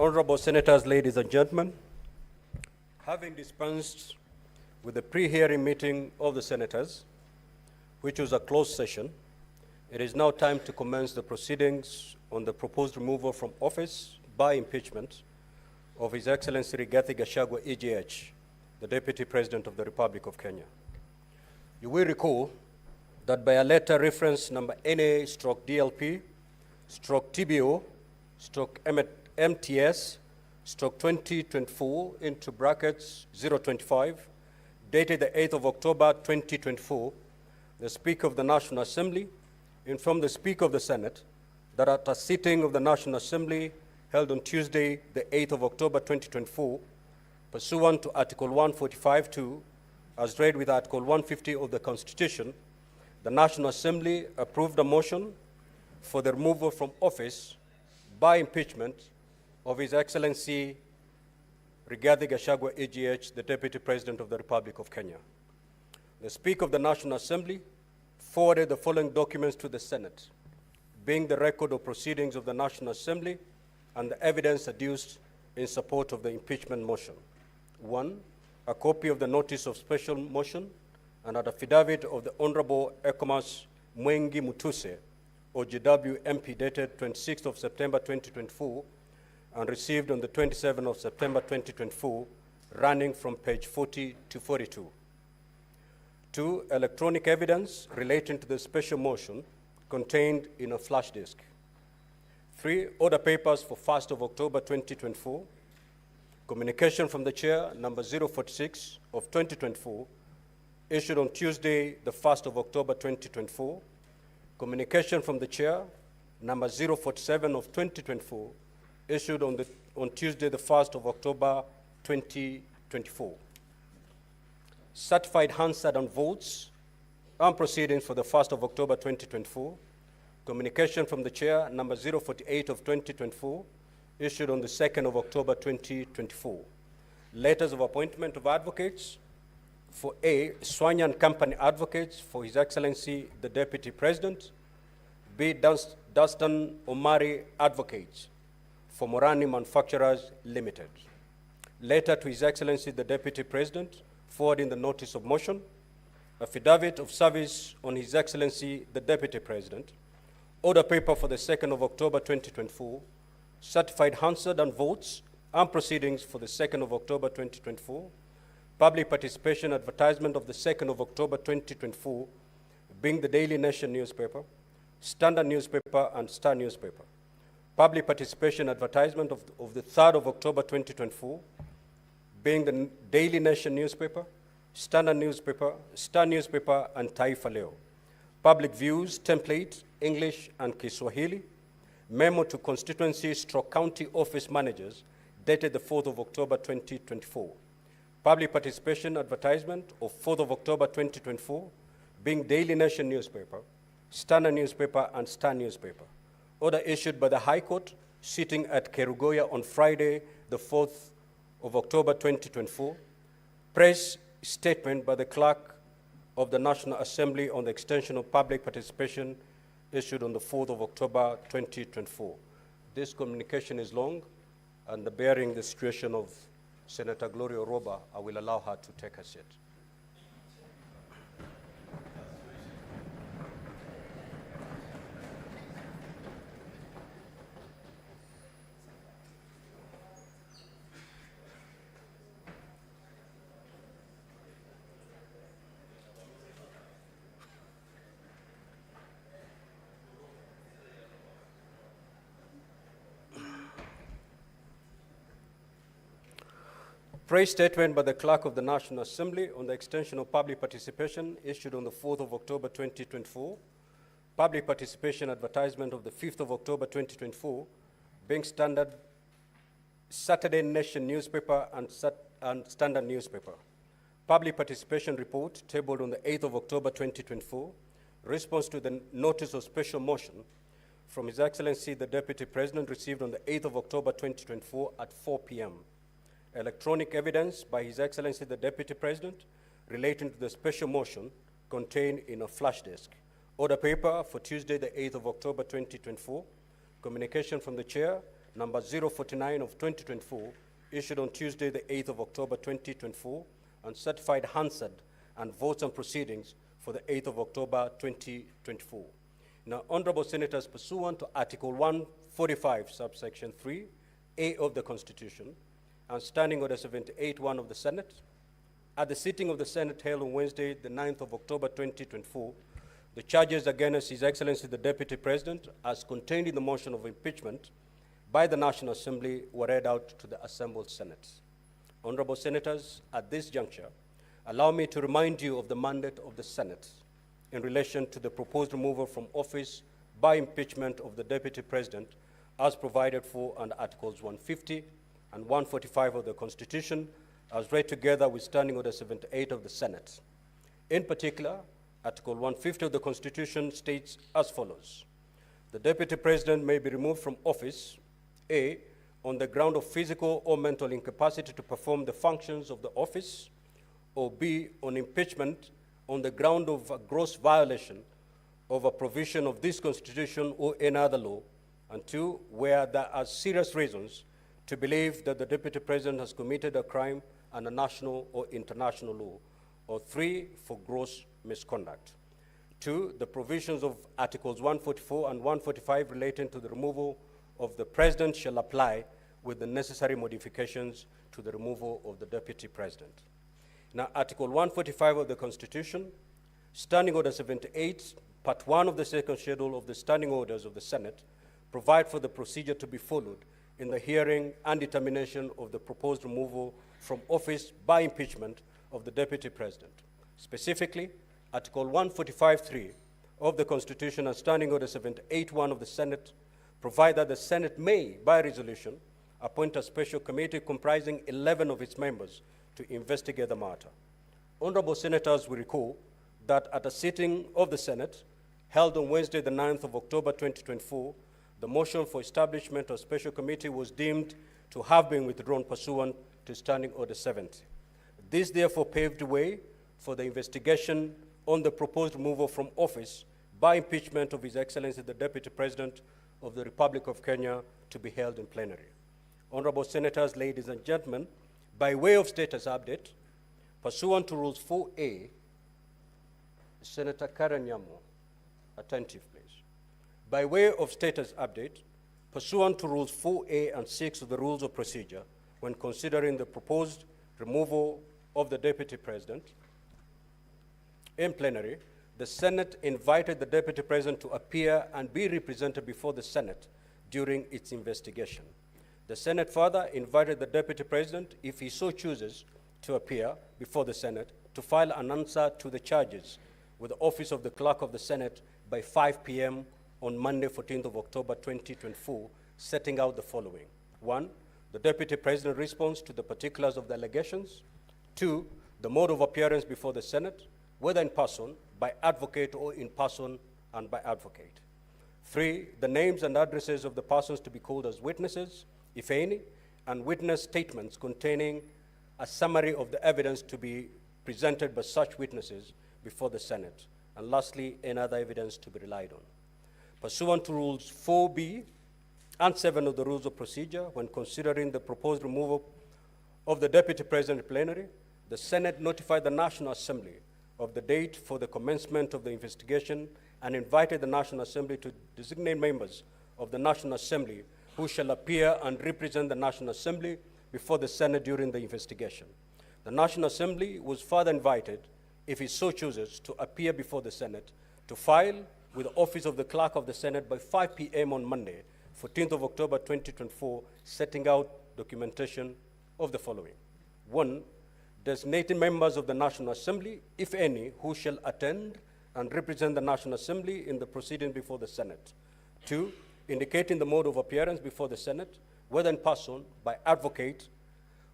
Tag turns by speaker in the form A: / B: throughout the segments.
A: Honorable Senators, ladies and gentlemen, having dispensed with the pre-hearing meeting of the Senators, which was a closed session, it is now time to commence the proceedings on the proposed removal from office by impeachment of His Excellency Rigathi Gachagua, EGH, the Deputy President of the Republic of Kenya. You will recall that by a letter reference number NA/DLP/TBO/MTS/2024 into brackets 025, dated the 8th of October 2024, the Speaker of the National Assembly informed the Speaker of the Senate that at a sitting of the National Assembly held on Tuesday, the 8th of October 2024, pursuant to Article 145(2), as read with Article 150 of the Constitution, the National Assembly approved a motion for the removal from office by impeachment of His Excellency Rigathi Gachagua, EGH, the Deputy President of the Republic of Kenya. The Speaker of the National Assembly forwarded the following documents to the Senate, being the record of proceedings of the National Assembly and the evidence adduced in support of the impeachment motion. 1, a copy of the notice of special motion and an affidavit of the Honorable Ekomas Mwengi Mutuse, OGW MP, dated 26th of September 2024 and received on the 27th of September 2024, running from page 40 to 42. 2, electronic evidence relating to the special motion contained in a flash disk. 3, order papers for 1st of October 2024, communication from the Chair number 046 of 2024, issued on Tuesday, the 1st of October 2024, communication from the Chair number 047 of 2024, issued on Tuesday, the 1st of October 2024. Certified Hansard and votes and proceedings for the 1st of October 2024, communication from the Chair number 048 of 2024, issued on the 2nd of October 2024. Letters of appointment of advocates for A, Swanyan Company Advocates for His Excellency the Deputy President. B, Dunstan Omari Advocates for Morani Manufacturers Limited. Letter to His Excellency the Deputy President forwarding the notice of motion. Affidavit of service on His Excellency the Deputy President. Order paper for the 2nd of October 2024. Certified Hansard and votes and proceedings for the 2nd of October 2024. Public participation advertisement of the 2nd of October 2024, being the Daily Nation newspaper, Standard newspaper, and Star newspaper. Public participation advertisement of the 3rd of October 2024, being the Daily Nation newspaper, Standard newspaper, Star newspaper, and Taifa Leo. Public views template, English and Kiswahili. Memo to constituency/county office managers, dated the 4th of October 2024. Public participation advertisement of 4th of October 2024, being Daily Nation newspaper, Standard newspaper, and Star newspaper. Order issued by the High Court, sitting at Kerugoya on Friday, the 4th of October 2024. Press statement by the Clerk of the National Assembly on the extension of public participation, issued on the 4th of October 2024. This communication is long, and bearing the situation of Senator Gloria Oroba, I will allow her to take her seat. Praise statement by the Clerk of the National Assembly on the extension of public participation, issued on the 4th of October 2024. Public participation advertisement of the 5th of October 2024, being Standard, Saturday Nation newspaper, and Standard newspaper. Public participation report tabled on the 8th of October 2024. Response to the notice of special motion from His Excellency the Deputy President, received on the 8th of October 2024 at 4 p.m. Electronic evidence by His Excellency the Deputy President relating to the special motion contained in a flash disk. Order paper for Tuesday, the 8th of October 2024. Communication from the Chair number 049 of 2024, issued on Tuesday, the 8th of October 2024, and certified answered and votes and proceedings for the 8th of October 2024. Now, Honorable Senators, pursuant to Article 145, subsection 3A of the Constitution, and Standing Order 78-1 of the Senate, at the sitting of the Senate held on Wednesday, the 9th of October 2024, the charges against His Excellency the Deputy President, as contained in the motion of impeachment by the National Assembly, were read out to the assembled Senate. Honorable Senators, at this juncture, allow me to remind you of the mandate of the Senate in relation to the proposed removal from office by impeachment of the Deputy President as provided for under Articles 150 and 145 of the Constitution, as read together with Standing Order 78 of the Senate. In particular, Article 150 of the Constitution states as follows: the Deputy President may be removed from office, A, on the ground of physical or mental incapacity to perform the functions of the office, or B, on impeachment on the ground of a gross violation of a provision of this Constitution or any other law, and 2, where there are serious reasons to believe that the Deputy President has committed a crime under national or international law, or 3, for gross misconduct. 2, the provisions of Articles 144 and 145 relating to the removal of the President shall apply with the necessary modifications to the removal of the Deputy President. Now, Article 145 of the Constitution, Standing Order 78, Part 1 of the second schedule of the Standing Orders of the Senate, provide for the procedure to be followed in the hearing and determination of the proposed removal from office by impeachment of the Deputy President. Specifically, Article 145(3) of the Constitution and Standing Order 78(1) of the Senate provide that the Senate may, by resolution, appoint a special committee comprising 11 of its members to investigate the matter. Honorable Senators will recall that at a sitting of the Senate held on Wednesday, the 9th of October 2024, the motion for establishment of special committee was deemed to have been withdrawn pursuant to Standing Order 70. This therefore paved the way for the investigation on the proposed removal from office by impeachment of His Excellency the Deputy President of the Republic of Kenya to be held in plenary. Honorable Senators, ladies and gentlemen, by way of status update, pursuant to Rules 4A, Senator Karen Nyamo, attentive please. By way of status update, pursuant to Rules 4A and 6 of the Rules of Procedure, when considering the proposed removal of the Deputy President in plenary, the Senate invited the Deputy President to appear and be represented before the Senate during its investigation. The Senate further invited the Deputy President, if he so chooses, to appear before the Senate to file an answer to the charges with the Office of the Clerk of the Senate by 5 p.m. on Monday, 14th of October 2024, setting out the following. 1, the Deputy President responds to the particulars of the allegations. 2, the mode of appearance before the Senate, whether in person, by advocate, or in person and by advocate. 3, the names and addresses of the persons to be called as witnesses, if any, and witness statements containing a summary of the evidence to be presented by such witnesses before the Senate. And lastly, any other evidence to be relied on. Pursuant to Rules 4B and 7 of the Rules of Procedure, when considering the proposed removal of the Deputy President in plenary, the Senate notified the National Assembly of the date for the commencement of the investigation and invited the National Assembly to designate members of the National Assembly who shall appear and represent the National Assembly before the Senate during the investigation. The National Assembly was further invited, if it so chooses, to appear before the Senate to file with the Office of the Clerk of the Senate by 5 p.m. on Monday, 14th of October 2024, setting out documentation of the following. 1, designating members of the National Assembly, if any, who shall attend and represent the National Assembly in the proceeding before the Senate. 2, indicating the mode of appearance before the Senate, whether in person, by advocate,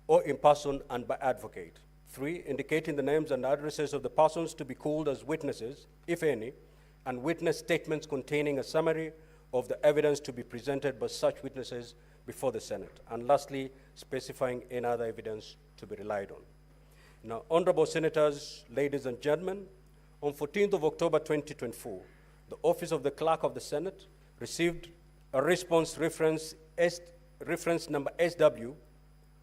A: or in person and by advocate. 3, indicating the names and addresses of the persons to be called as witnesses, if any, and witness statements containing a summary of the evidence to be presented by such witnesses before the Senate. And lastly, specifying any other evidence to be relied on. Now, honorable Senators, ladies and gentlemen, on 14th of October 2024, the Office of the Clerk of the Senate received a response reference reference number SW,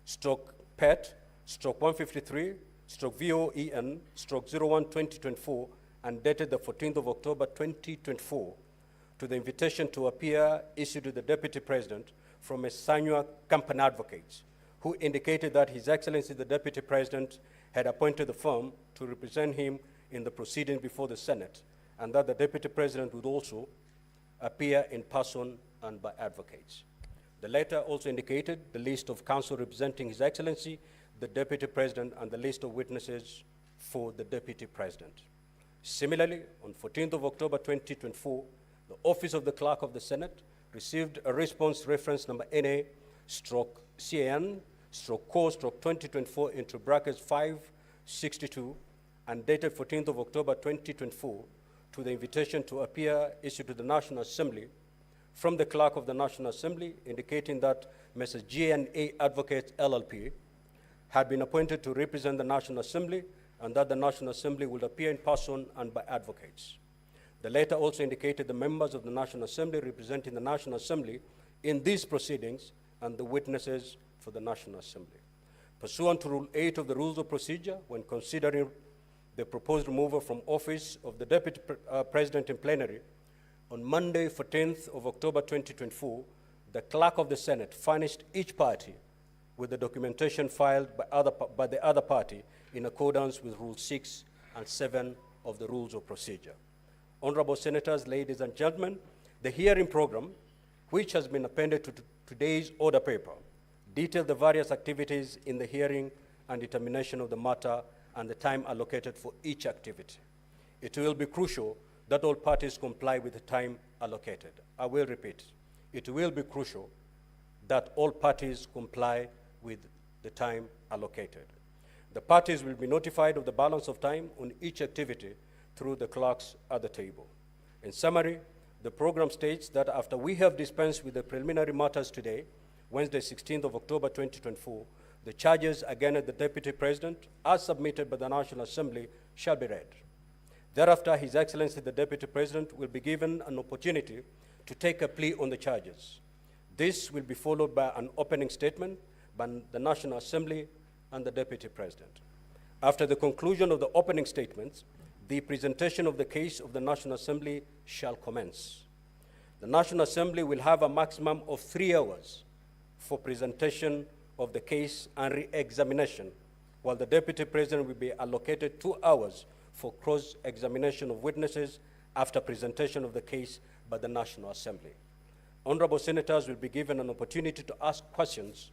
A: stroke PET, stroke 153, stroke VOEN, stroke 01 2024, and dated the 14th of October 2024, to the invitation to appear issued to the Deputy President from a Sanywa company advocate, who indicated that His Excellency the Deputy President had appointed the firm to represent him in the proceedings before the Senate, and that the Deputy President would also appear in person and by advocates. The letter also indicated the list of counsel representing His Excellency, the Deputy President, and the list of witnesses for the Deputy President. Similarly, on 14th of October 2024, the Office of the Clerk of the Senate received a response reference number NA stroke CAN stroke CO stroke 2024 into brackets 562 and dated 14th of October 2024 to the invitation to appear issued to the National Assembly from the Clerk of the National Assembly, indicating that Mrs. G&A Advocates LLP had been appointed to represent the National Assembly and that the National Assembly would appear in person and by advocates. The letter also indicated the members of the National Assembly representing the National Assembly in these proceedings and the witnesses for the National Assembly. Pursuant to Rule 8 of the Rules of Procedure, when considering the proposed removal from office of the Deputy President in plenary, on Monday, 14th of October 2024, the Clerk of the Senate furnished each party with the documentation filed by the other party in accordance with Rule 6 and 7 of the Rules of Procedure. Honorable Senators, ladies and gentlemen, the hearing program, which has been appended to today's order paper, details the various activities in the hearing and determination of the matter and the time allocated for each activity. It will be crucial that all parties comply with the time allocated. I will repeat, it will be crucial that all parties comply with the time allocated. The parties will be notified of the balance of time on each activity through the clerks at the table. In summary, the program states that after we have dispensed with the preliminary matters today, Wednesday, 16th of October 2024, the charges against the Deputy President, as submitted by the National Assembly, shall be read. Thereafter, His Excellency the Deputy President will be given an opportunity to take a plea on the charges. This will be followed by an opening statement by the National Assembly and the Deputy President. After the conclusion of the opening statements, the presentation of the case of the National Assembly shall commence. The National Assembly will have a maximum of 3 hours for presentation of the case and re-examination, while the Deputy President will be allocated 2 hours for cross-examination of witnesses after presentation of the case by the National Assembly. Honorable Senators will be given an opportunity to ask questions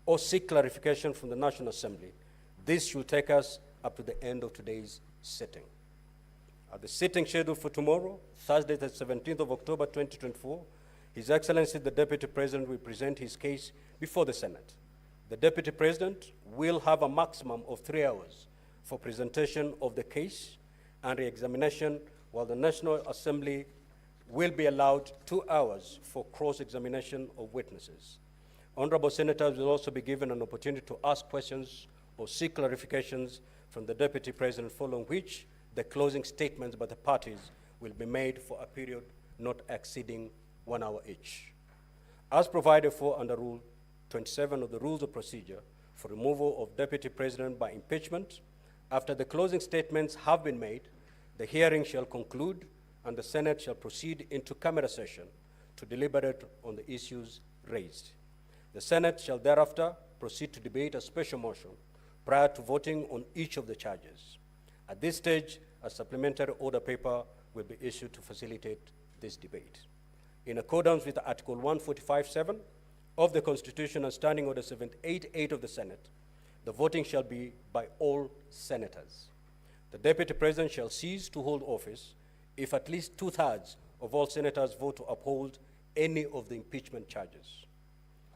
A: or seek clarification from the National Assembly. This should take us up to the end of today's sitting. At the sitting scheduled for tomorrow, Thursday, the 17th of October 2024, His Excellency the Deputy President will present his case before the Senate. The Deputy President will have a maximum of 3 hours for presentation of the case and re-examination, while the National Assembly will be allowed 2 hours for cross-examination of witnesses. Honorable Senators will also be given an opportunity to ask questions or seek clarifications from the Deputy President, following which the closing statements by the parties will be made for a period not exceeding 1 hour each. As provided for under Rule 27 of the Rules of Procedure for removal of Deputy President by impeachment, after the closing statements have been made, the hearing shall conclude and the Senate shall proceed into camera session to deliberate on the issues raised. The Senate shall thereafter proceed to debate a special motion prior to voting on each of the charges. At this stage, a supplementary order paper will be issued to facilitate this debate. In accordance with Article 145(7) of the Constitution and Standing Order 788 of the Senate, the voting shall be by all senators. The Deputy President shall cease to hold office if at least 2/3 of all senators vote to uphold any of the impeachment charges.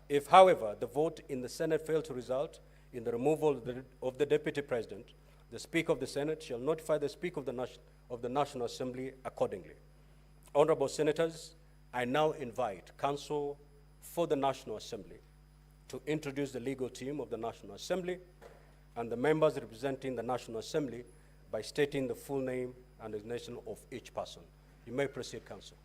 A: If, however, the vote in the Senate fails to result in the removal of the Deputy President, the Speaker of the Senate shall notify the Speaker of the National Assembly accordingly. Honorable Senators, I now invite Counsel for the National Assembly to introduce the legal team of the National Assembly and the members representing the National Assembly by stating the full name and designation of each person. You may proceed, Counsel.